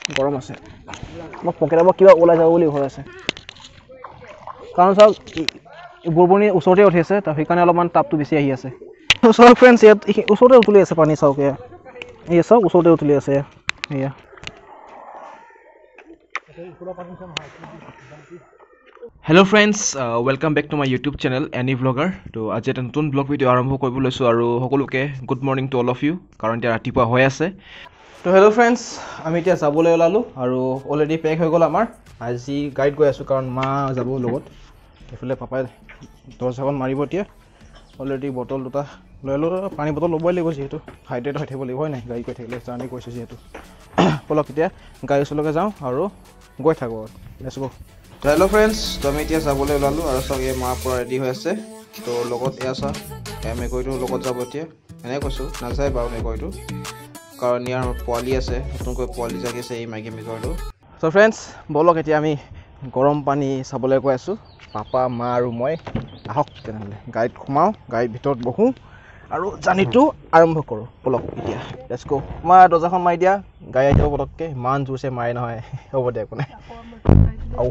গৰম আছে মোক পকেটৰ পৰা কিবা ওলাই যাব বুলি ভয় আছে কাৰণ চাওক বুৰবুনি ওচৰতে উঠি আছে তাৰ সেইকাৰণে অলপমান তাপটো বেছি আহি আছে চাওক ফ্ৰেণ্ডছ ইয়াত ওচৰতে উতলি আছে পানী চাওক এয়া চাওক ওচৰতে উতলি আছে এয়া Hello friends, welcome back to my YouTube channel Any Vlogger. তো আজি এটা নতুন ব্লগ ভিডিও আৰম্ভ কৰিব লৈছো আৰু সকলোকে good morning to all of you কাৰণ এতিয়া ৰাতিপুৱা হৈ আছে তো হেল্ল' ফ্ৰেণ্ডছ আমি এতিয়া যাবলৈ ওলালোঁ আৰু অলৰেডি পেক হৈ গ'ল আমাৰ আজি গাড়ীত গৈ আছোঁ কাৰণ মা যাব লগত এইফালে পাপাই দৰ্জাখন মাৰিব এতিয়া অলৰেডি বটল দুটা লৈ ল'লোঁ পানী বটল ল'বই লাগিব যিহেতু হাইড্ৰেট হৈ থাকিব লাগিব হয় নাই গাড়ী গৈ থাকিলে জাৰ্ণি কৰিছোঁ যিহেতু ব'লক এতিয়া গাড়ী ওচৰলৈকে যাওঁ আৰু গৈ থাকোঁ লেটছ গো হেল্ল' ফ্ৰেণ্ডছ তো আমি এতিয়া যাবলৈ ওলালোঁ আৰু চাওক এই মা পৰা ৰেডি হৈ আছে তো লগত এয়া চা মেকুৰীটো লগত যাব এতিয়া এনেকৈ কৈছোঁ নাযায় বাৰু মেকুৰীটো কাৰণ ইয়াৰ পোৱালি আছে নতুনকৈ পোৱালি জাগিছে এই মাইকী মেকুৰীটো তো ফ্ৰেণ্ডছ ব'লক এতিয়া আমি গৰম পানী চাবলৈ গৈ আছোঁ পাপা মা আৰু মই আহক তেনেহ'লে গাড়ীত সোমাওঁ গাড়ীৰ ভিতৰত বহোঁ আৰু জাৰ্ণিটো আৰম্ভ কৰোঁ ব'লক এতিয়া লেটছ গো মা দৰ্জাখন মাৰি দিয়া গাড়ী আহিব পটককৈ ইমান জোৰছে মাৰে নহয় হ'ব দে একো নাই আও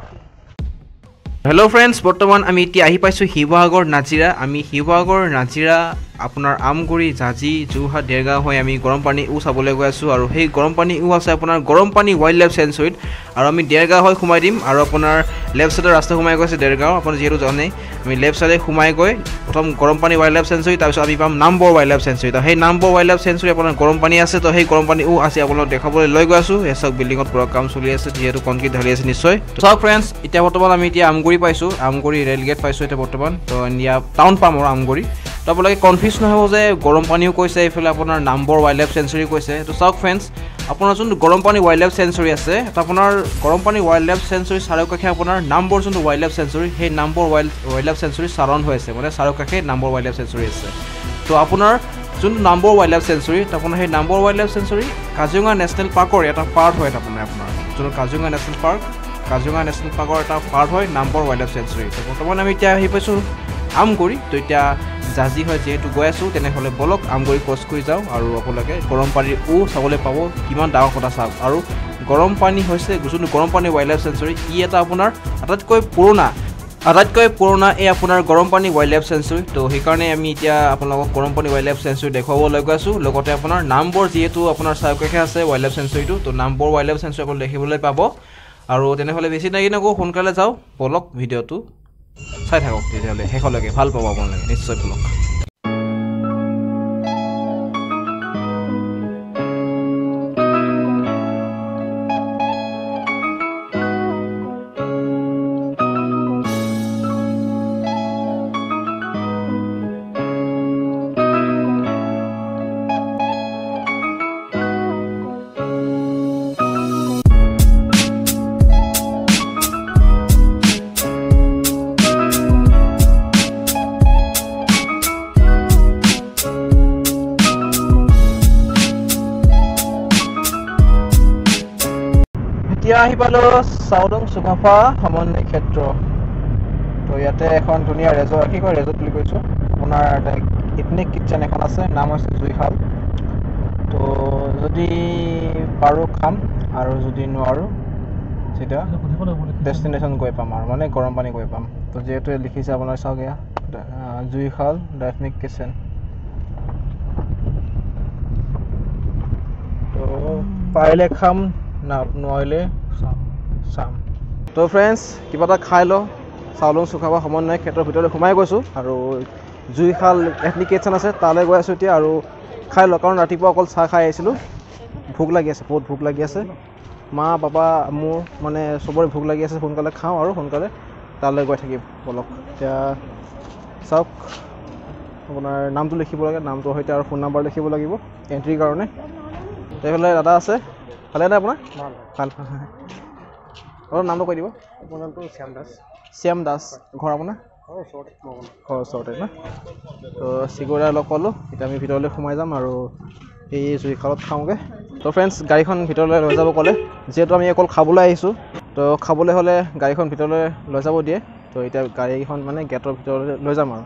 হেল্ল' ফ্ৰেণ্ডছ বৰ্তমান আমি এতিয়া আহি পাইছোঁ শিৱসাগৰ নাজিৰা আমি শিৱসাগৰ নাজিৰা আপোনাৰ আমগুৰি জাজি যোৰহাট দেৰগাঁও হৈ আমি গৰম পানী চাবলৈ গৈ আছোঁ আৰু সেই গৰম পানী আছে আপোনাৰ গৰম পানী ৱাইল্ড লাইফ চেঞ্চুৰীত আৰু আমি দেৰগাঁও হৈ সোমাই দিম আৰু আপোনাৰ লেফ্ট চাইডৰ ৰাস্তা সোমাই গৈছে দেৰগাঁও আপুনি যিহেতু জানেই আমি লেফ্ট চাইডে সোমাই গৈ প্ৰথম গৰম পানী ৱাইল্ড লাইফ চেঞ্চুৰী তাৰপিছত আমি পাম নামবৰ ৱাইল্ড লাইফ চেঞ্চুৰী তো সেই নামবৰ ৱাইল্ড লাইফ চেঞ্চুৰী আপোনাৰ গৰম পানী আছে তো সেই গৰম পানী আছে আপোনাক দেখাবলৈ লৈ গৈ আছোঁ এই চাওক বিল্ডিঙত পুৰা কাম চলি আছে যিহেতু কনক্ৰিট ঢালি আছে নিশ্চয় চাওক ফ্ৰেণ্ডছ এতিয়া বৰ্তমান আমি এতিয়া আমগুৰি পাইছোঁ আমগুৰি ৰেল গেট পাইছোঁ এতিয়া বৰ্তমান তো ইণ্ডিয়া টাউন পাম আৰু আমগুৰি তো আপোনালোকে কনফিউজ নহ'ব যে গৰম পানীও কৈছে এইফালে আপোনাৰ নামবৰ ৱাইল্ড লাইফ চেঞ্চুৰী কৈছে তো চাওক ফ্ৰেণ্ডছ আপোনাৰ যোনটো গৰম পানী ৱাইল্ড লাইফ চেঞ্চুৰী আছে তো আপোনাৰ গৰম পানী ৱাইল্ড লাইফ চেঞ্চুৰী চাৰিওকাষে আপোনাৰ নামবৰ যোনটো ৱাইল্ড লাইফ চেঞ্চুৰী সেই নামবৰ ৱাইল্ড লাইফ চেঞ্চুৰী চাৰণ হৈ আছে মানে চাৰিওকাষে নামবৰ ৱাইল্ড লাইফ চেঞ্চুৰী আছে তো আপোনাৰ যোনটো নামবৰ ৱাইল্ড লাইফ চেঞ্চুৰী তো আপোনাৰ সেই number wild life sanctuary Kaziranga national পাৰ্কৰ এটা পাৰ্ট হয় আপোনাৰ যোনটো কাজিৰঙা নেশ্যনেল পাৰ্কৰ এটা পাৰ্ট হয় নামবৰ ৱাইল্ড লাইফ চেঞ্চুৰী তো বৰ্তমান আমি এতিয়া আহি পাইছোঁ আমগুৰি তো এতিয়া জাজি হয় যিহেতু গৈ আছোঁ তেনেহ'লে বলক আমগুৰি ক্ৰছ কৰি যাওঁ আৰু আপোনালোকে গৰম পানীৰ চাবলৈ পাব কিমান ডাঙৰ কথা চাওক আৰু গৰম পানী হৈছে যোনটো গৰম পানী ৱাইল্ড লাইফ চেঞ্চুৰী ই এটা আপোনাৰ আটাইতকৈ পুৰণা এই আপোনাৰ গৰম পানী ৱাইল্ড লাইফ চেঞ্চুৰী তো সেইকাৰণে আমি এতিয়া আপোনালোকক গৰম পানী ৱাইল্ড লাইফ চেঞ্চুৰী দেখুৱাবলৈ গৈ আছোঁ লগতে আপোনাৰ নামবৰ যিহেতু আপোনাৰ চাৰিওকাষে আছে ৱাইল্ড লাইফ চেঞ্চুৰীটো তো নামবৰ ৱাইল্ড লাইফ চেঞ্চুৰী আপোনালোকে দেখিবলৈ পাব আৰু তেনেহ'লে বেছি লাগি নকওঁ সোনকালে যাওঁ বলক ভিডিঅ'টো চাই থাকক তেতিয়াহ'লে শেষলৈকে ভাল পাব আপোনালোকে নিশ্চয় বলক এতিয়া আহি পালোঁ চাউলুং চুকাফা সমন্বয় ক্ষেত্ৰ তো ইয়াতে এখন ধুনীয়া ৰেজৰ্ট বুলি কৈছোঁ আপোনাৰ এটা ইথনিক কিটচেন এখন আছে নাম হৈছে জুইশাল তো যদি পাৰোঁ খাম আৰু যদি নোৱাৰোঁ তেতিয়া ডেষ্টিনেশ্যন গৈ পাম আৰু মানে গৰম পানী গৈ পাম তো যিহেতু লিখিছে আপোনাৰ চাওক এয়া জুইশাল দ্য ইথনিক কিটচেন তো পাৰিলে খাম নোৱাৰিলে চাম তো ফ্ৰেণ্ডছ কিবা এটা খাই লওঁ চাউলুং চুকাফা সমন্বয় ক্ষেত্ৰৰ ভিতৰলৈ সোমাই গৈছোঁ আৰু জুইশাল এথনিক কিটচেন আছে তালৈ গৈ আছোঁ এতিয়া আৰু খাই লওঁ কাৰণ ৰাতিপুৱা অকল চাহ খাই আহিছিলোঁ ভোক লাগি আছে বহুত ভোক লাগি আছে মা পাপা মোৰ মানে চবৰে ভোক লাগি আছে সোনকালে খাওঁ আৰু সোনকালে তালৈ গৈ থাকিম বলক এতিয়া চাওক আপোনাৰ নামটো লিখিব লাগে নামটোৰ সৈতে আৰু ফোন নাম্বাৰ লিখিব লাগিব এণ্ট্ৰিৰ কাৰণে তেতিয়াহ'লে দাদা আছে ভালে নাই আপোনাৰ ভাল অলপ নামটো কৈ দিব আপোনাৰ নামটো শ্যাম দাস ঘৰ আপোনাৰ ঘৰৰ ওচৰতে না তো চিকিউৰিটি লগ পালোঁ এতিয়া আমি ভিতৰলৈ সোমাই যাম আৰু এই জুইশালত খাওঁগৈ তো ফ্ৰেণ্ডছ গাড়ীখন ভিতৰলৈ লৈ যাব ক'লে যিহেতু আমি অকল খাবলৈ আহিছোঁ তো খাবলৈ হ'লে গাড়ীখন ভিতৰলৈ লৈ যাব দিয়ে তো এতিয়া গাড়ীখন মানে গেটৰ ভিতৰলৈ লৈ যাম আৰু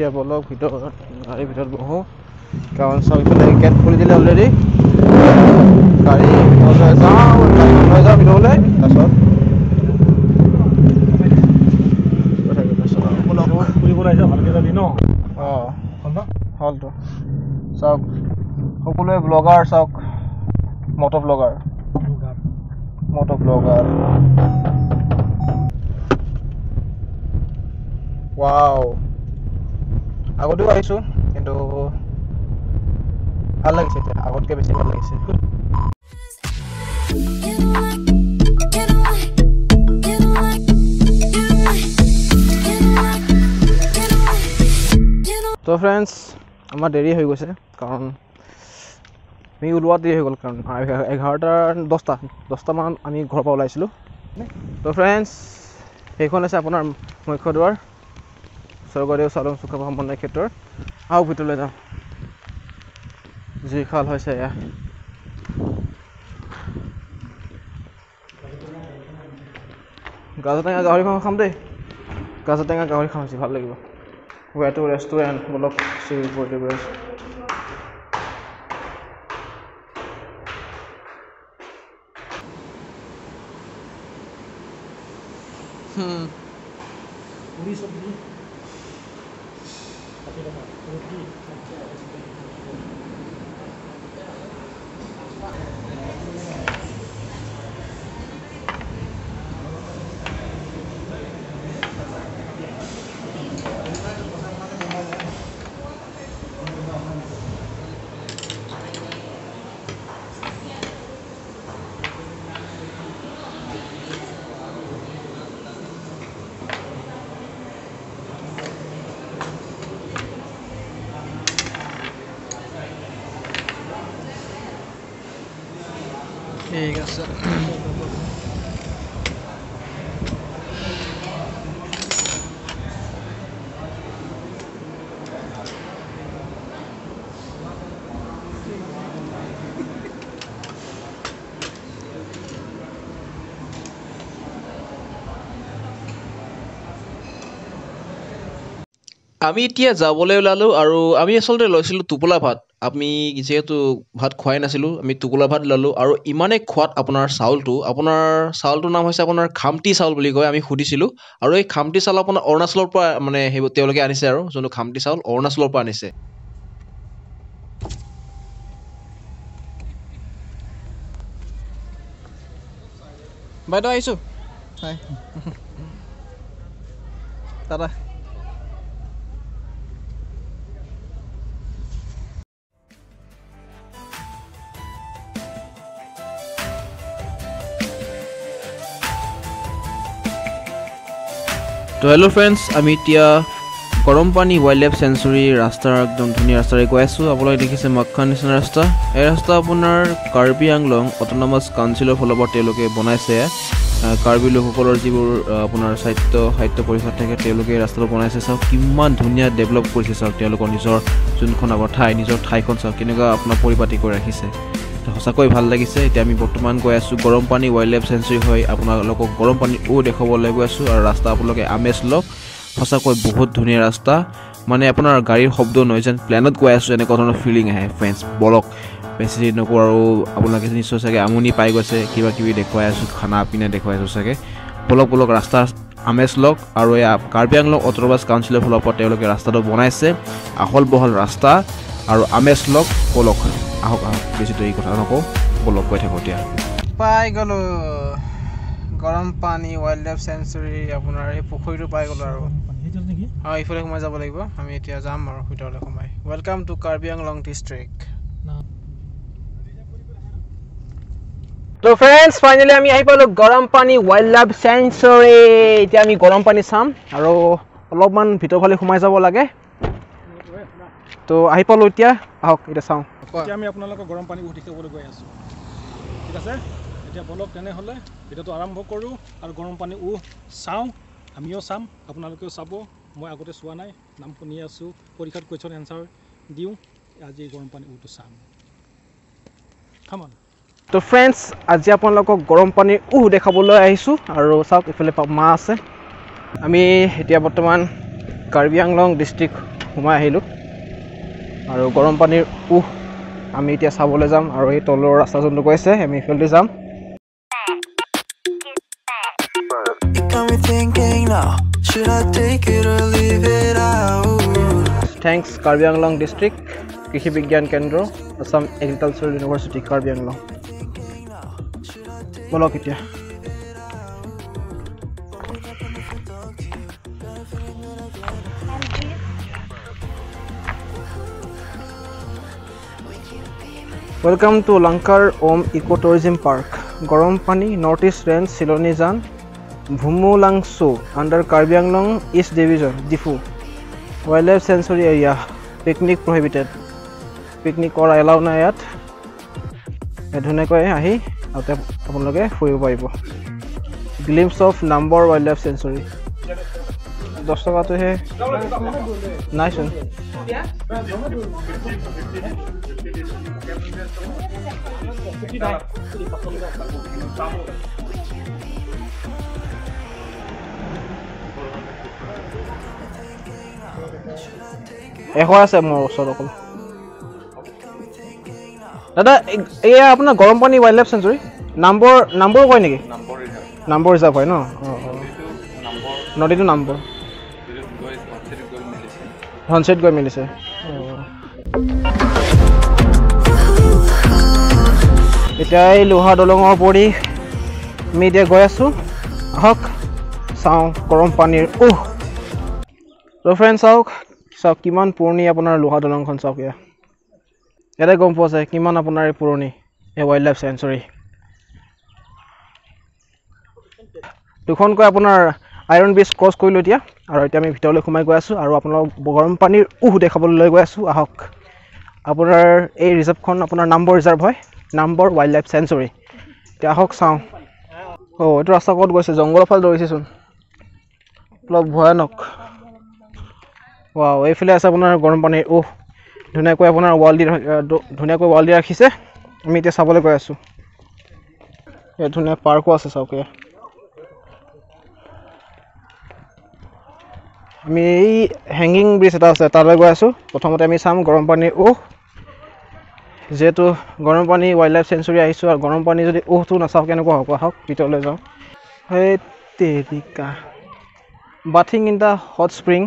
এতিয়া বলক ভিতৰত গাড়ীৰ ভিতৰত বহো কাৰণ চাওক ইফালে গেট খুলি দিলে অলৰেডি গাড়ী ভিতৰলৈ যাওঁ লৈ যাওঁ ভিতৰলৈ তাৰপিছত ফুৰিবলৈ আহিছে ভালকৈ যাবি ন অঁ হলটো চাওক সকলোৱে ব্লগাৰ চাওক মটো ব্লগাৰ ৱাও আগতেও আহিছোঁ কিন্তু ভাল লাগিছে এতিয়া আগতকৈ বেছি ভাল লাগিছে তো ফ্ৰেণ্ডছ আমাৰ দেৰি হৈ গৈছে কাৰণ আমি ওলোৱাত দেৰি হৈ গ'ল কাৰণ 11:10মান আমি ঘৰৰ পৰা ওলাইছিলোঁ তো ফ্ৰেণ্ডছ সেইখন আছে আপোনাৰ মুখ্য দুৱাৰ স্বৰ্গদেউ চাওলুং চুকাফা সমন্বয় ক্ষেত্ৰৰ আহক ভিতৰলৈ যাওঁ জুইশাল হৈছে এয়া গাজটেঙা গাহৰি মাংস খাম দেই গাজটেঙা গাহৰি খাম হৈছে ভাল লাগিব ৱেটো ৰেষ্টুৰেণ্ট বলক ঠিক আছে আমি এতিয়া যাবলৈ ওলালোঁ আৰু আমি আচলতে লৈছিলোঁ টোপোলা ভাত আমি যিহেতু ভাত খোৱাই নাছিলোঁ আমি টোপোলা ভাত ল'লোঁ আৰু ইমানেই খোৱাত আপোনাৰ চাউলটোৰ নাম হৈছে আপোনাৰ খামটি চাউল বুলি কয় আমি সুধিছিলোঁ আৰু এই খামটি চাউল আপোনাৰ অৰুণাচলৰ পৰা মানে সেইবোৰ তেওঁলোকে আনিছে আৰু যোনটো খামটি চাউল অৰুণাচলৰ পৰা আনিছে বাইদেউ আহিছোঁ হাই দাদা তো হেল্ল' ফ্ৰেণ্ডছ আমি এতিয়া গৰমপানী ৱাইল্ড লাইফ চেঞ্চুৰী ৰাস্তাৰ একদম ধুনীয়া ৰাস্তাৰে গৈ আছোঁ আপোনালোকে দেখিছে মক্কা নিচিনা ৰাস্তা এই ৰাস্তা আপোনাৰ কাৰ্বি আংলং অট'নমাছ কাউন্সিলৰ ফালৰ পৰা তেওঁলোকে বনাইছে কাৰ্বি লোকসকলৰ যিবোৰ আপোনাৰ সাহিত্য পৰিষদ থাকে তেওঁলোকে এই ৰাস্তাটো বনাইছে চাওক কিমান ধুনীয়া ডেভেলপ কৰিছে চাওক তেওঁলোকৰ নিজৰ যোনখন আগৰ নিজৰ ঠাইখন চাওক কেনেকুৱা আপোনাৰ পৰিপাটি কৰি ৰাখিছে সঁচাকৈ ভাল লাগিছে এতিয়া আমি বৰ্তমান গৈ আছোঁ গৰমপানী ৱাইল্ড লাইফ চেঞ্চুৰী হৈ আপোনালোকক গৰমপানী দেখুৱাবলৈ গৈ আছোঁ আৰু ৰাস্তা আপোনালোকে আমেজ লওক সঁচাকৈ বহুত ধুনীয়া ৰাস্তা মানে আপোনাৰ গাড়ীৰ শব্দ নহয় যেন প্লেনত গৈ আছোঁ এনেকুৱা ধৰণৰ ফিলিং আহে ফ্ৰেণ্ডছ বলক বেছি দেৰি নকৰোঁ আৰু আপোনালোকে নিশ্চয় চাগে আমনি পাই গৈছে কিবা কিবি দেখুৱাই আছোঁ খানা পিনা দেখুৱাই আছোঁ চাগে বলক ৰাস্তা আমেজ লওক আৰু এই কাৰ্বি আংলং অট'নমাছ কাউন্সিলৰ ফালৰ পৰা তেওঁলোকে ৰাস্তাটো বনাইছে আহল বহল ৰাস্তা আৰু আমেজ লওক বলক আহক বেছি দেৰি কথা নকওঁ বলক গৈ থাকোঁ এতিয়া পাই গ'লোঁ গৰমপানী ৱাইল্ড লাইফ চেঞ্চুৰী আপোনাৰ এই পুখুৰীটো পাই গ'লোঁ আৰু হয় ইফালে সোমাই যাব লাগিব আমি এতিয়া যাম আৰু ভিতৰলৈ সোমাই welcome to Karbi Anglong district তো ফ্ৰেণ্ডছ ফাইনেলি আমি আহি পালোঁ গৰমপানী ৱাইল্ড লাইফ চেঞ্চুৰী এতিয়া আমি গৰমপানী চাম আৰু অলপমান ভিতৰ ফালে সোমাই যাব লাগে তো আহি পালোঁ এতিয়া আহক এতিয়া চাওঁ এতিয়া আমি আপোনালোকক গৰমপানী দেখাবলৈ গৈ আছোঁ ঠিক আছে এতিয়া বলক তেনেহ'লে ভিডিঅ'টো আৰম্ভ কৰোঁ আৰু গৰমপানী চাওঁ আমিও চাম আপোনালোকেও চাব মই আগতে চোৱা নাই নাম শুনি আছোঁ পৰীক্ষাত কুৱেশ্যন এনচাৰ দিওঁ আজি গৰমপানী চাম খামন তো ফ্ৰেণ্ডছ আজি আপোনালোকক গৰমপানীৰ দেখাবলৈ আহিছোঁ আৰু চাওক ইফালে মা আছে আমি এতিয়া বৰ্তমান কাৰ্বি আংলং ডিষ্ট্ৰিক্ট সোমাই আহিলোঁ আৰু গৰম পানীৰ আমি এতিয়া চাবলৈ যাম আৰু এই তলৰ ৰাস্তা যোনটো গৈছে আমি এইফালেদি যাম Thanks Karbi Anglong District Krishi Bigyan Kendro Assam Agricultural University Karbi Anglong Bolok এতিয়া Welcome to Lankar Om Ecotourism Park Gorom Pani Northeast Range Silonijan Bhumulangsu under Karbi Anglong East Division Difu Wildlife Sanctuary Area Picnic prohibited Picnic or allow na yat Edhunekoi ahi aute apunloke fuibo paribo Glimpse of Number Wildlife Sanctuary 10 taka to he nice one এখো আছে মোৰ ওচৰত অকল দাদা এয়া আপোনাৰ গৰম পানী wildlife century number কয় নেকি নম্বৰ ৰিজাৰ্ভ হয় ন নদীটো নম্বৰ ধনচেট গৈ মিলিছে এতিয়া এই লোহা দলঙৰ পৰি আমি এতিয়া গৈ আছোঁ আহক চাওঁ গৰম পানীৰ তো ফ্ৰেণ্ডছ চাওক কিমান পুৰণি আপোনাৰ লোহা দলংখন চাওক ইয়াতে গম পোৱা যায় কিমান আপোনাৰ পুৰণি এই ওয়াইল্ডলাইফ সেঞ্চুৰী দুখনকৈ আপোনাৰ আইৰন ব্ৰিজ ক্ৰছ কৰিলোঁ এতিয়া আৰু এতিয়া আমি ভিতৰলৈ সোমাই গৈ আছোঁ আৰু আপোনালোক গৰম পানীৰ দেখাবলৈ লৈ গৈ আছোঁ আহক আপোনাৰ এই ৰিজাৰ্ভখন আপোনাৰ নম্বৰ ৰিজাৰ্ভ হয় নম্বৰ ওয়াইল্ডলাইফ সেঞ্চুৰী এতিয়া আহক চাওঁ এইটো ৰাস্তা ক'ত গৈছে জংঘলৰ ফালে দৌৰিছেচোন অলপ ভয়ানক Wow, এইফালে আছে আপোনাৰ গৰম পানী ধুনীয়াকৈ আপোনাৰ ৱাল দি ৰাখিছে আমি এতিয়া চাবলৈ গৈ আছোঁ এই ধুনীয়া পাৰ্কো আছে চাওক আমি এই হেংগিং ব্ৰিজ এটা আছে তালৈ গৈ আছোঁ প্ৰথমতে আমি চাম গৰম পানী যেহেতু গৰম পানী ওয়াইল্ডলাইফ সেঞ্চুৰী আহিছোঁ আৰু গৰম পানী যদি টো নাচাওঁ কেনেকুৱা হ'ব আহক ভিতৰলৈ যাওঁ সেই তেৰিকা bathing in the hot spring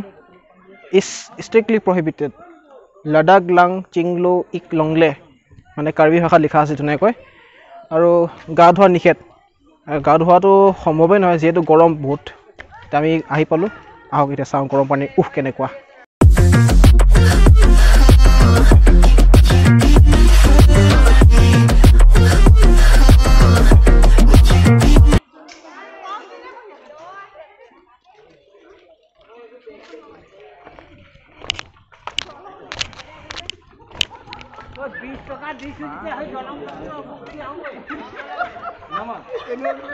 is strictly prohibited Ladakh Lang Chinglo Ik Longle মানে কাৰ্বি ভাষাত লিখা আছে ধুনীয়াকৈ আৰু গা ধোৱা নিষেধ গা ধোৱাটো সম্ভৱেই নহয় যেহেতু গৰম বহুত আমি আহি পালোঁ আহক এতিয়া চাওঁ গৰম পানী কেনেকুৱা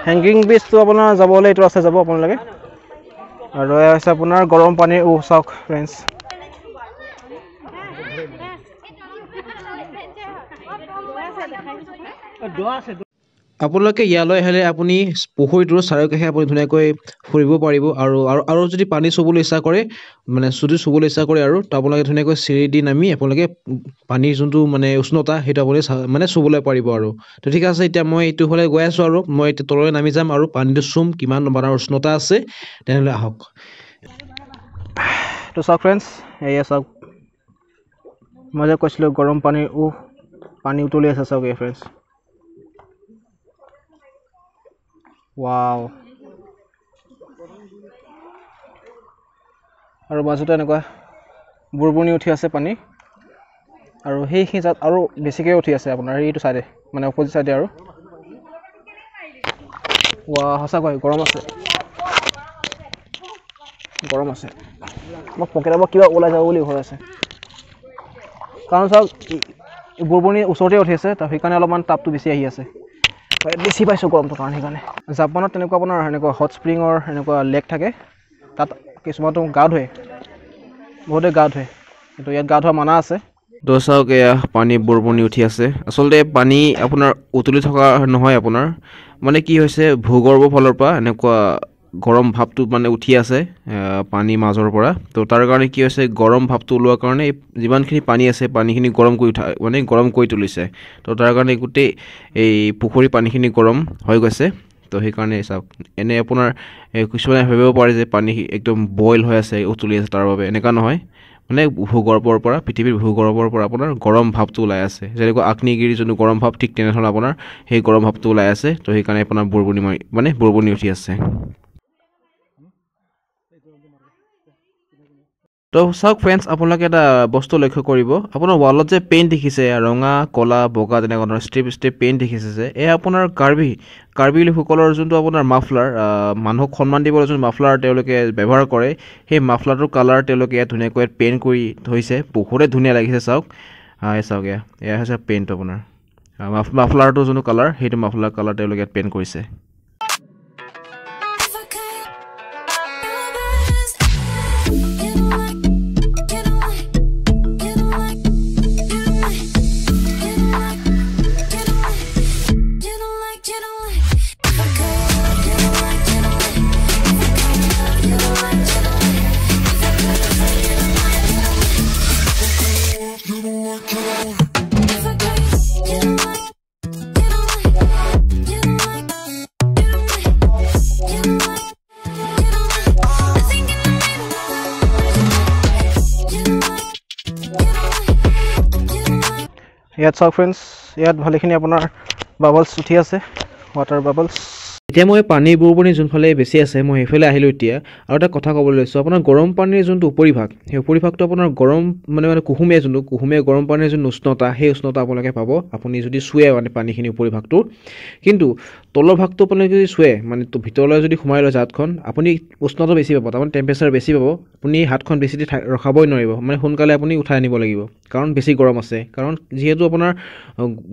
হেংগিং ব্ৰিজটো আপোনাৰ যাবলৈ এইটো আছে যাব আপোনালোকে আৰু এয়া হৈছে আপোনাৰ গৰম পানীৰ চাওক ফ্ৰেণ্ডছ আপোনালোকে ইয়ালৈ আহিলে আপুনি পুখুৰীটোৰ চাৰিওকাষে আপুনি ধুনীয়াকৈ ফুৰিব পাৰিব আৰু যদি পানী চুবলৈ ইচ্ছা কৰে মানে চুবলৈ ইচ্ছা কৰে আৰু তো আপোনালোকে ধুনীয়াকৈ চিৰি দি নামি আপোনালোকে পানীৰ যোনটো মানে উষ্ণতা সেইটো আপুনি মানে চুবলৈ পাৰিব আৰু তো ঠিক আছে এতিয়া মই এইটো হ'লে গৈ আছোঁ আৰু মই এতিয়া তললৈ নামি যাম আৰু পানীটো চুম কিমান আপোনাৰ উষ্ণতা আছে তেনেহ'লে আহক তো চাওক ফ্ৰেণ্ডছ এয়া চাওক মই যে কৈছিলোঁ গৰম পানীৰ পানী উতলি আছে চাওক ফ্ৰেণ্ডছ Wow আৰু মাজতে এনেকুৱা বুৰবুনি উঠি আছে পানী আৰু সেই জাত আৰু বেছিকৈ উঠি আছে আপোনাৰ এইটো চাইডে মানে অপজিট চাইডে আৰু সঁচাকৈ গৰম আছে মই পকেটৰ পৰা কিবা ওলাই যাব বুলি ভয় আছে কাৰণ চাওক বুৰবুনি ওচৰতে উঠি আছে তাৰ সেইকাৰণে অলপমান তাপটো বেছি আহি আছে বেছি পাইছোঁ গৰমটো কাৰণ সেইকাৰণে জাপানত তেনেকুৱা আপোনাৰ এনেকুৱা হট স্প্ৰিঙৰ এনেকুৱা লেক থাকে তাত কিছুমানটো গা ধুৱে বহুতে গা ধুৱে কিন্তু ইয়াত গা ধোৱা মানা আছে তো চাওক এয়া পানী বুৰবুনি উঠি আছে আচলতে পানী আপোনাৰ উতলি থকা নহয় আপোনাৰ মানে কি হৈছে ভূগৰ্ভৰ ফালৰ পৰা এনেকুৱা গৰম ভাৱটো মানে উঠি আছে পানী মাজৰ পৰা তো তাৰ কাৰণে কি হৈছে গৰম ভাৱটো ওলোৱাৰ কাৰণে যিমানখিনি পানী আছে পানীখিনি গৰম কৰি উঠা মানে গৰম কৰি তুলিছে তো তাৰ কাৰণে গোটেই এই পুখুৰীৰ পানীখিনি গৰম হৈ গৈছে তো সেইকাৰণে চাওক এনে আপোনাৰ কিছুমানে ভাবিব পাৰে যে পানী একদম বইল হৈ আছে উতলি আছে তাৰ বাবে এনেকুৱা নহয় মানে ভূগৰ্ভৰ পৰা পৃথিৱীৰ ভূগৰ্ভৰ পৰা আপোনাৰ গৰম ভাৱটো ওলাই আছে যেনেকৈ আগ্নেয়গিৰি যোনটো গৰম ভাৱ ঠিক তেনেধৰণে আপোনাৰ সেই গৰম ভাৱটো ওলাই আছে তো সেইকাৰণে আপোনাৰ বুৰবুনি উঠি আছে তো চাওক ফ্ৰেণ্ডছ আপোনালোকে এটা বস্তু লক্ষ্য কৰিব আপোনাৰ ৱালত যে পেইণ্ট দেখিছে ৰঙা কলা বগা তেনেকুৱা ধৰণৰ ষ্ট্ৰিপ পেইণ্ট দেখিছে যে এই আপোনাৰ কাৰ্বি লোকসকলৰ যোনটো আপোনাৰ মাফলাৰ মানুহক সন্মান দিবলৈ যোনটো মাফলাৰ তেওঁলোকে ব্যৱহাৰ কৰে সেই মাফলাৰটোৰ কালাৰ তেওঁলোকে ইয়াত ধুনীয়াকৈ পেইণ্ট কৰি থৈছে বহুতে ধুনীয়া লাগিছে চাওক চাওক এয়া হৈছে পেইণ্ট আপোনাৰ মাফলাৰটো যোনটো কালাৰ সেইটো মাফলাৰ কালাৰ তেওঁলোকে ইয়াত পেইণ্ট কৰিছে ইয়াত চাওক ফ্ৰেণ্ডছ ইয়াত ভালেখিনি আপোনাৰ বাবলছ উঠি আছে ৱাটাৰ বাবলছ এতিয়া মই পানী বুৰবুনি যোনফালে বেছি আছে মই সেইফালে আহিলোঁ এতিয়া আৰু এটা কথা ক'বলৈ লৈছোঁ আপোনাৰ গৰম পানীৰ যোনটো উপৰিভাগ সেই উপৰিভাগটো আপোনাৰ গৰম মানে কুহুমীয়া গৰম পানীৰ যোনটো উষ্ণতা সেই উষ্ণতা আপোনালোকে পাব আপুনি যদি চুৱে মানে পানীখিনি উপৰিভাগটো কিন্তু তলৰ ভাগটো আপুনি যদি চুৱে মানে ভিতৰলৈ যদি সোমাই লয় হাতখন আপুনি উষ্ণতা বেছি পাব তাৰমানে টেম্পাৰেচাৰ বেছি পাব আপুনি হাতখন বেছি ৰখাবই নোৱাৰিব মানে সোনকালে আপুনি উঠাই আনিব লাগিব কাৰণ বেছি গৰম আছে কাৰণ যিহেতু আপোনাৰ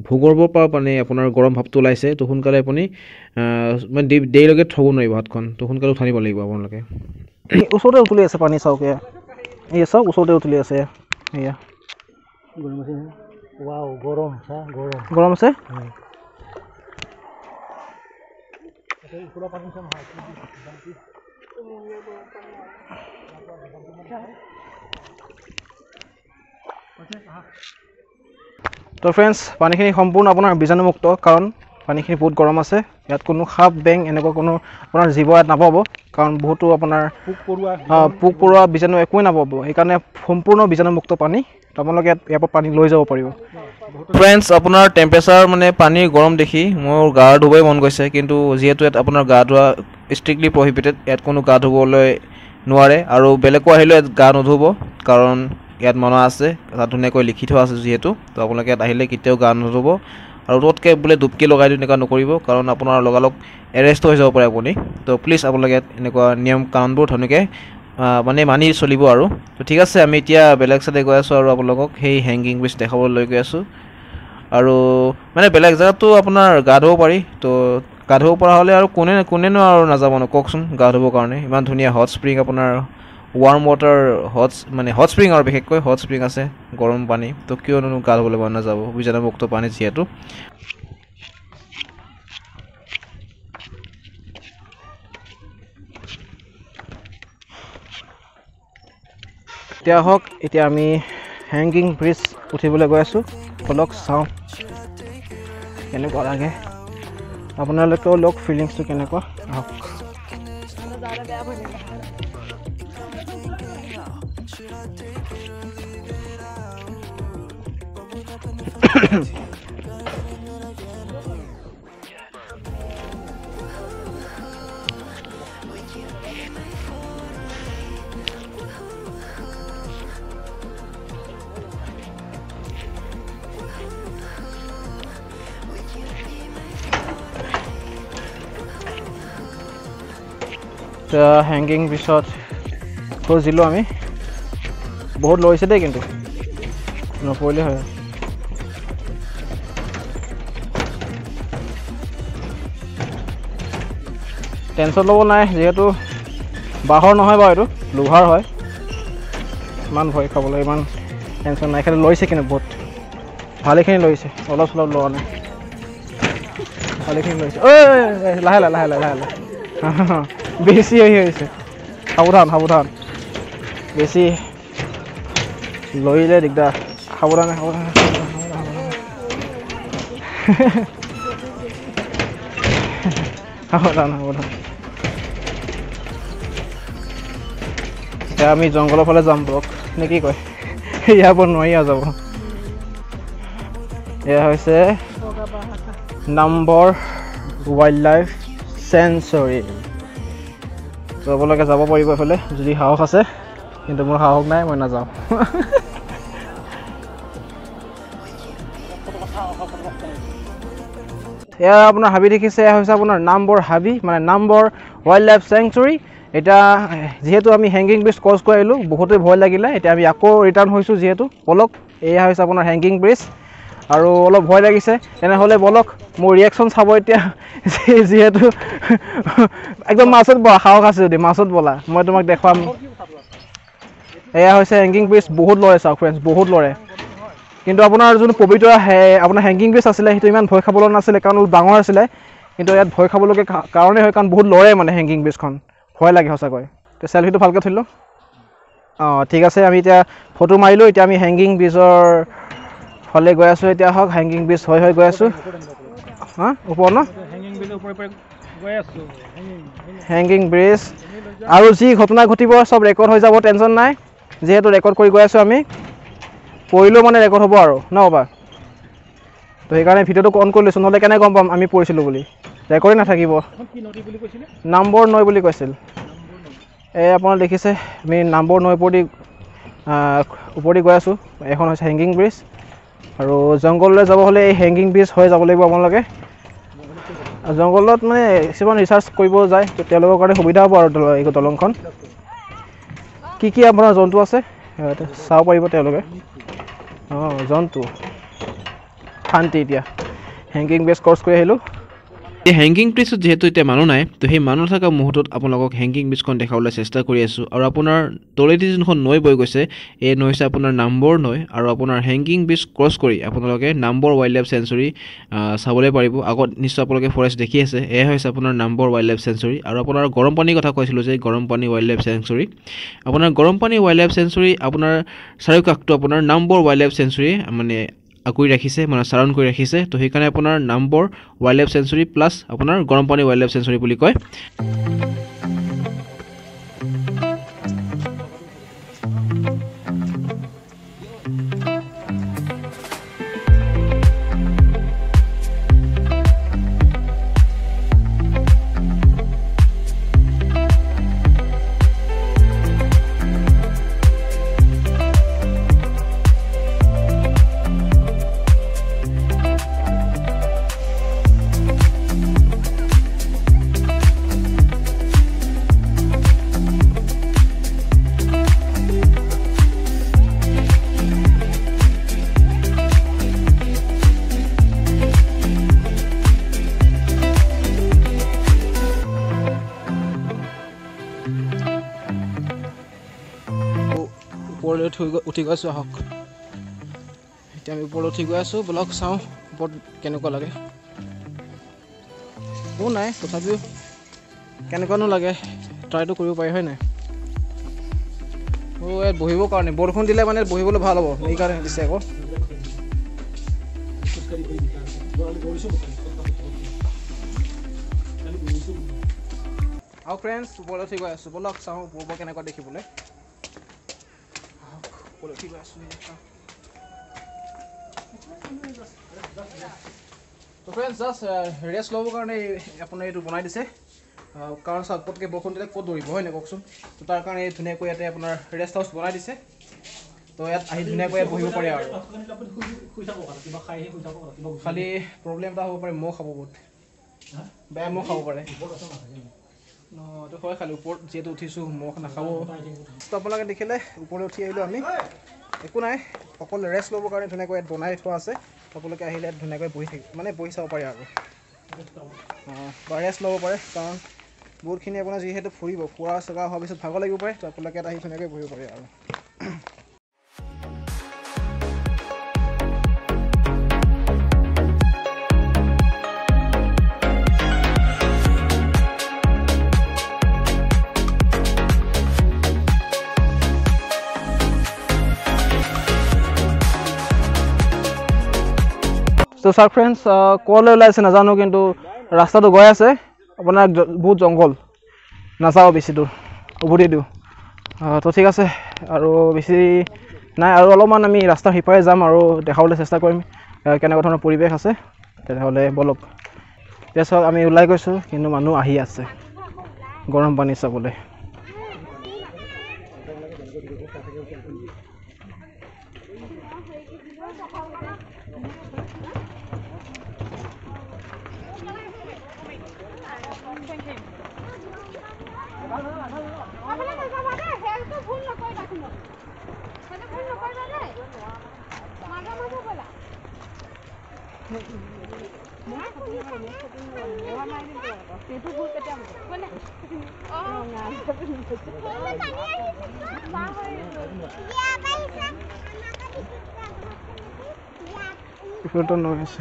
ভূগৰ্ভৰ পৰা মানে আপোনাৰ গৰম ভাৱটো ওলাইছে তো সোনকালে আপুনি মানে দেৰিলৈকে থ'ব নোৱাৰিব হাতখন তো সোনকালে উঠাই নিব লাগিব আপোনালোকে ওচৰতে উতলি আছে পানী চাওক এয়া চাওক ওচৰতে উতলি আছে এয়া গৰম আছে তো ফ্ৰেণ্ডছ পানীখিনি সম্পূৰ্ণ আপোনাৰ বীজাণুমুক্ত কাৰণ পানীখিনি বহুত গৰম আছে ইয়াত কোনো সাপ বেং এনেকুৱা কোনো আপোনাৰ জীৱ ইয়াত নাপাব কাৰণ বহুতো আপোনাৰ পোক পৰুৱা বীজাণু একোৱে নাপাব সেইকাৰণে সম্পূৰ্ণ বীজাণুমুক্ত পানী আপোনালোকে ইয়াৰ পৰা পানী লৈ যাব পাৰিব ফ্ৰেণ্ডছ আপোনাৰ টেম্পাৰেচাৰ মানে পানীৰ গৰম দেখি মোৰ গা ধুবই মন গৈছে কিন্তু যিহেতু ইয়াত আপোনাৰ গা ধোৱা ষ্ট্ৰিক্টলি প্ৰহিবিটেড ইয়াত কোনো গা ধুবলৈ নোৱাৰে আৰু বেলেগো আহিলেও ইয়াত গা নুধুব কাৰণ ইয়াত মনা আছে তাত ধুনীয়াকৈ লিখি থোৱা আছে যিহেতু তো আপোনালোকে ইয়াত আহিলে কেতিয়াও গা নুধুব আৰু ততকৈ বোলে ডুবকি লগাই দিওঁ এনেকুৱা নকৰিব কাৰণ আপোনাৰ লগালগ এৰেষ্ট হৈ যাব পাৰে আপুনি তো প্লিজ আপোনালোকে ইয়াত এনেকুৱা নিয়ম কাৰণবোৰ ধুনীয়াকৈ মানে মানি চলিব আৰু তো ঠিক আছে আমি এতিয়া বেলেগ চাইডে গৈ আছোঁ আৰু আপোনালোকক সেই হেংগিং ব্ৰিজ দেখাবলৈ গৈ আছোঁ আৰু মানে বেলেগ জেগাতো আপোনাৰ গা ধুব পাৰি তো গা ধুব পৰা হ'লে আৰু কোনেনো আৰু নাযাব ন কওকচোন গা ধুবৰ কাৰণে ইমান ধুনীয়া হট স্প্ৰিং আপোনাৰ ৱাৰ্ম ৱাটাৰ হট স্প্ৰিং আৰু বিশেষকৈ হট স্প্ৰিং আছে গৰম পানী তো কিয়নো গা ধুবলৈ মন নাযাব বীজাণুমুক্ত পানী যিহেতু এতিয়া হওক এতিয়া আমি হেংগিং ব্ৰিজ উঠিবলৈ গৈ আছোঁ বলক চাওঁ কেনেকুৱা লাগে আপোনালোকেও লওক ফিলিংছটো কেনেকুৱা আহক হেংগিং ব্ৰিজত খোজিলোঁ আমি বহুত লৈছে দেই কিন্তু নপৰিলে হয় টেনশ্যন ল'ব নাই যিহেতু বাঁহৰ নহয় বাৰু এইটো লোহাৰ হয় ইমান ভয় খাবলৈ ইমান টেনশ্যন নাই খালি লৈছে কিন্তু বহুত ভালেখিনি লৈছে অলপ চলপ লোৱা নাই ভালেখিনি লৈছে ঐ লাহে লাহে লাহে লাহে লাহে বেছি হৈছে সাৱধান সাৱধান বেছি লৰিলে দিগদাৰ সাৱধানে সাৱধানে সাৱধান সাৱধান এতিয়া আমি জংঘলৰ ফালে যাম ব্লক নে কি কয় ইয়াৰ পৰা নোৱাৰি আৰু যাব এয়া হৈছে নম্বৰ ৱাইল্ড লাইফ চেঞ্চুৰী যাবলৈকে যাব পাৰিব এইফালে যদি সাহস আছে কিন্তু মোৰ সাহস নাই মই নাযাওঁ এয়া আপোনাৰ হাবি দেখিছে এয়া হৈছে আপোনাৰ নম্বৰ হাবি মানে নম্বৰ ৱাইল্ড লাইফ চেঞ্চুৰী এতিয়া যিহেতু আমি হেংগিং ব্ৰিজ ক্ৰছ কৰি আহিলোঁ বহুতেই ভয় লাগিলে এতিয়া আমি আকৌ ৰিটাৰ্ণ হৈছোঁ যিহেতু বলক এয়া হৈছে আপোনাৰ হেংগিং ব্ৰিজ আৰু অলপ ভয় লাগিছে তেনেহ'লে বলক মোৰ ৰিয়েকশ্যন চাব এতিয়া যিহেতু একদম মাছত বলা সাহস আছে যদি মাছত বলা মই তোমাক দেখুৱাম এয়া হৈছে হেংগিং ব্ৰিজ বহুত লৰে চাওক ফ্ৰেণ্ডছ বহুত লৰে কিন্তু আপোনাৰ যোনটো পবিত্ৰ আপোনাৰ হেংগিং ব্ৰিজ আছিলে সেইটো ইমান ভয় খাবলৈ নাছিলে কাৰণ অলপ ডাঙৰ আছিলে কিন্তু ইয়াত ভয় খাবলগীয়া কাৰণেই হয় কাৰণ বহুত লৰে মানে হেংগিং ব্ৰিজখন ভয় লাগে সঁচাকৈ তো চেলফিটো ভালকৈ থৈ লওঁ অঁ ঠিক আছে আমি এতিয়া ফটো মাৰিলোঁ এতিয়া আমি হেংগিং ব্ৰিজৰ ফালে গৈ আছোঁ এতিয়া হওক হেংগিং ব্ৰিজ হৈ গৈ আছোঁ হা ওপৰ ন হেংগিং ব্ৰিজ আৰু যি ঘটনা ঘটিব চব ৰেকৰ্ড হৈ যাব টেনশ্যন নাই যিহেতু ৰেকৰ্ড কৰি গৈ আছোঁ আমি পৰিলেও মানে ৰেকৰ্ড হ'ব আৰু ন বাবা তো সেইকাৰণে ভিডিঅ'টো অন কৰি লৈছোঁ নহ'লে কেনেকৈ গম পাম আমি পৰিছিলোঁ বুলি ৰেকৰ্ডেই নাথাকিব নম্বৰ নৈ বুলি কৈছিল এই আপোনাৰ দেখিছে আমি নম্বৰ নৈ ওপৰেদি গৈ আছোঁ এখন হৈছে হেংগিং ব্ৰিজ আৰু জংঘললৈ যাব হ'লে এই হেংগিং ব্ৰিজ হৈ যাব লাগিব আপোনালোকে জংঘলত মানে কিছুমান ৰিচাৰ্চ কৰিব যায় তো তেওঁলোকৰ কাৰণে সুবিধা হ'ব আৰু এই দলংখন কি কি আপোনাৰ জন্তু আছে চাব পাৰিব তেওঁলোকে অঁ জন্তু শান্তি এতিয়া হেংগিং ব্ৰিজ ক্ৰছ কৰি আহিলোঁ এই হেংগিং ব্ৰিজত যিহেতু এতিয়া মানুহ নাই তো সেই মানুহ থকা মুহূৰ্তত আপোনালোকক হেংগিং ব্ৰিজখন দেখাবলৈ চেষ্টা কৰি আছোঁ আৰু আপোনাৰ তলেদি যোনখন নৈ বৈ গৈছে এই নৈ হৈছে আপোনাৰ নম্বৰ নৈ আৰু আপোনাৰ হেংগিং ব্ৰিজ ক্ৰছ কৰি আপোনালোকে নম্বৰ ৱাইল্ড লাইফ চেঞ্চুৰী চাবলৈ পাৰিব আগত নিশ্চয় আপোনালোকে ফৰেষ্ট দেখি আছে এয়া হৈছে আপোনাৰ নম্বৰ ৱাইল্ড লাইফ চেঞ্চুৰী আৰু আপোনাৰ গৰম পানীৰ কথা কৈছিলোঁ যে গৰম পানী ৱাইল্ড লাইফ চেঞ্চুৰী আপোনাৰ গৰম পানী ৱাইল্ড লাইফ চেঞ্চুৰী আপোনাৰ চাৰিওকাষটো আপোনাৰ নম্বৰ ৱাইল্ড লাইফ চেঞ্চুৰী মানে আগুৰি ৰাখিছে মানে চাৰাউণ্ড কৰি ৰাখিছে তো সেইকাৰণে আপোনাৰ number wild life century plus আপোনাৰ গৰম পানী ৱাইল্ড লাইফ চেঞ্চুৰী বুলি কয় ওপৰলৈ উঠি গৈ আছোঁ আহক এতিয়া আমি ওপৰলৈ উঠি গৈ আছোঁ বলক চাওঁ ওপৰত কেনেকুৱা লাগে একো নাই তথাপিও কেনেকুৱানো লাগে ট্ৰাইটো কৰিব পাৰি হয় নাই ইয়াত বহিবৰ কাৰণে বৰষুণ দিলে মানে বহিবলৈ ভাল হ'ব সেইকাৰণে দিছে আকৌ আৰু ফ্ৰেণ্ডছ ওপৰলৈ উঠি গৈ আছোঁ বলক চাওঁ ওপৰৰ কেনেকুৱা দেখিবলৈ ঠিক আছে তো ফ্ৰেণ্ডছ জাষ্ট ৰেষ্ট ল'বৰ কাৰণে আপোনাৰ এইটো বনাই দিছে কাৰণ চাওক পটকৈ বৰষুণ দিলে ক'ত দৌৰিব হয় নাই কওকচোন তো তাৰ কাৰণে ধুনীয়াকৈ ইয়াতে আপোনাৰ ৰেষ্ট হাউচ বনাই দিছে তো ইয়াত আহি ধুনীয়াকৈ বহিব পাৰে আৰু খালি প্ৰব্লেম এটা হ'ব পাৰে মহ খাব বহুত বেয়া মহ খাব পাৰে তো হয় খালি ওপৰত যিহেতু উঠিছোঁ মহ নাখাব তো আপোনালোকে দেখিলে ওপৰলৈ উঠি আহিলোঁ আমি একো নাই অকল ৰেষ্ট ল'বৰ কাৰণে ধুনীয়াকৈ ইয়াত বনাই থোৱা আছে আপোনালোকে আহিলে ইয়াত ধুনীয়াকৈ বহি চাব পাৰে আৰু বা ৰেষ্ট ল'ব পাৰে কাৰণ বহুতখিনি আপোনাৰ যিহেতু ফুৰা চকা হোৱাৰ পিছত ভাগৰ লাগিব পাৰে তো আপোনালোকে ইয়াত আহি ধুনীয়াকৈ বহিব পাৰে আৰু তো চাওক ফ্ৰেণ্ডছ ক'লৈ ওলাইছে নাজানো কিন্তু ৰাস্তাটো গৈ আছে আপোনাৰ বহুত জংঘল নাযাওঁ বেছি দূৰ উভতি দিওঁ তো ঠিক আছে আৰু বেছি নাই আৰু অলপমান আমি ৰাস্তাৰ সিপাৰে যাম আৰু দেখাবলৈ চেষ্টা কৰিম কেনেকুৱা ধৰণৰ পৰিৱেশ আছে তেনেহ'লে বলক এতিয়া চাওক আমি ওলাই গৈছোঁ কিন্তু মানুহ আহি আছে গৰম পানী চাবলৈ Filter noise.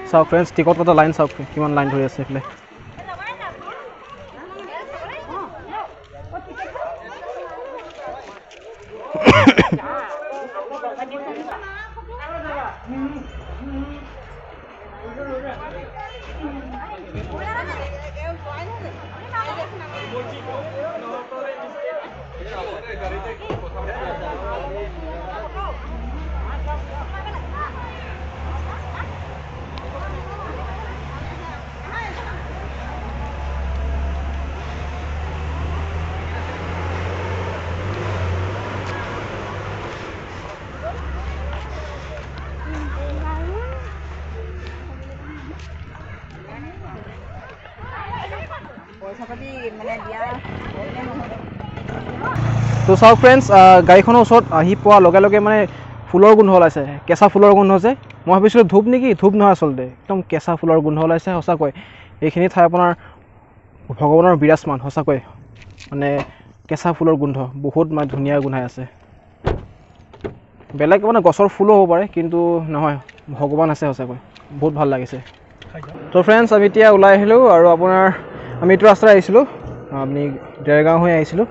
So friends, take out the lines of human line to safely. তো চাওক ফ্ৰেণ্ডছ গাড়ীখনৰ ওচৰত আহি পোৱাৰ লগে লগে মানে ফুলৰ গোন্ধ ওলাইছে কেঁচা ফুলৰ গোন্ধ যে মই ভাবিছিলোঁ ধূপ নেকি ধূপ নহয় আচলতে একদম কেঁচা ফুলৰ গোন্ধ ওলাইছে সঁচাকৈ এইখিনি ঠাই আপোনাৰ ভগৱানৰ বিৰাজমান সঁচাকৈ মানে কেঁচা ফুলৰ গোন্ধ বহুত মানে ধুনীয়া গোন্ধাই আছে বেলেগ মানে গছৰ ফুলো হ'ব পাৰে কিন্তু নহয় ভগৱান আছে সঁচাকৈ বহুত ভাল লাগিছে তো ফ্ৰেণ্ডছ আমি এতিয়া ওলাই আহিলোঁ আৰু আপোনাৰ আমি এইটো ৰাস্তাৰে আহিছিলোঁ আপুনি দেৰগাঁও হৈ আহিছিলোঁ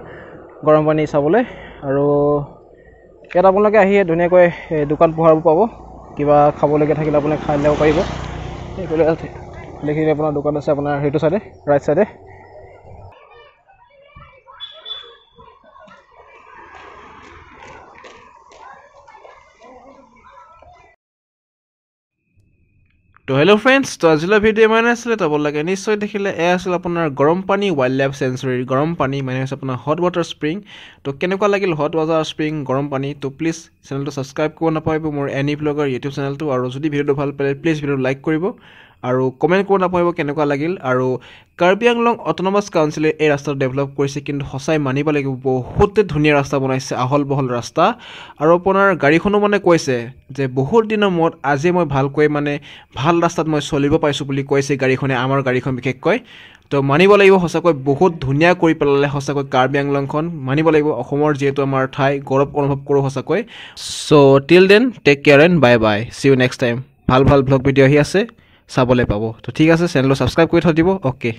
গৰম পানী চাবলৈ আৰু ইয়াত আপোনালোকে আহি ধুনীয়াকৈ দোকান পোহাৰবোৰ পাব কিবা খাবলগীয়া থাকিলে আপুনি খাই ল'ব পাৰিব সেইখিনি আপোনাৰ দোকান আছে আপোনাৰ সেইটো চাইডে ৰাইট চাইডে তো হেল্ল' ফ্ৰেণ্ডছ তো আজিলৈ ভিডিঅ' ইমান আছিলে তো আপোনালোকে নিশ্চয় দেখিলে এয়া আছিল আপোনাৰ গৰম পানী ৱাইল্ড লাইফ চেঞ্চুৰীৰ গৰম পানী মানে হৈছে আপোনাৰ হট ৱাটাৰ স্প্ৰিং তো কেনেকুৱা লাগিল হট ৱাটাৰ স্প্ৰিং গৰম পানী তো প্লিজ চেনেলটো ছাবস্ক্ৰাইব কৰিব নাপাহৰিব মোৰ এনি ব্লগৰ ইউটিউব চেনেলটো আৰু যদি ভিডিঅ'টো ভাল পালে প্লিজ ভিডিঅ'টো লাইক কৰিব আৰু কমেণ্ট কৰিব নাপাহৰিব কেনেকুৱা লাগিল আৰু কাৰ্বি আংলং অট'নমাছ কাউন্সিলে এই ৰাস্তাটো ডেভেলপ কৰিছে কিন্তু সঁচাই মানিব লাগিব বহুতে ধুনীয়া ৰাস্তা বনাইছে আহল বহল ৰাস্তা আৰু আপোনাৰ গাড়ীখনো মানে কৈছে যে বহুত দিনৰ মূৰত আজি মই ভালকৈ মানে ভাল ৰাস্তাত মই চলিব পাৰিছোঁ বুলি কৈছে গাড়ীখনে আমাৰ গাড়ীখন বিশেষকৈ তো মানিব লাগিব সঁচাকৈ বহুত ধুনীয়া কৰি পেলালে সঁচাকৈ কাৰ্বি আংলংখন মানিব লাগিব অসমৰ যিহেতু আমাৰ ঠাই গৌৰৱ অনুভৱ কৰোঁ সঁচাকৈ so' till then take care and bye bye see you next time ভাল ভাল ব্লগ ভিডিঅ' আহি আছে চাবলৈ পাব তো ঠিক আছে চেনেলটো ছাবস্ক্ৰাইব কৰি থৈ দিব অ'কে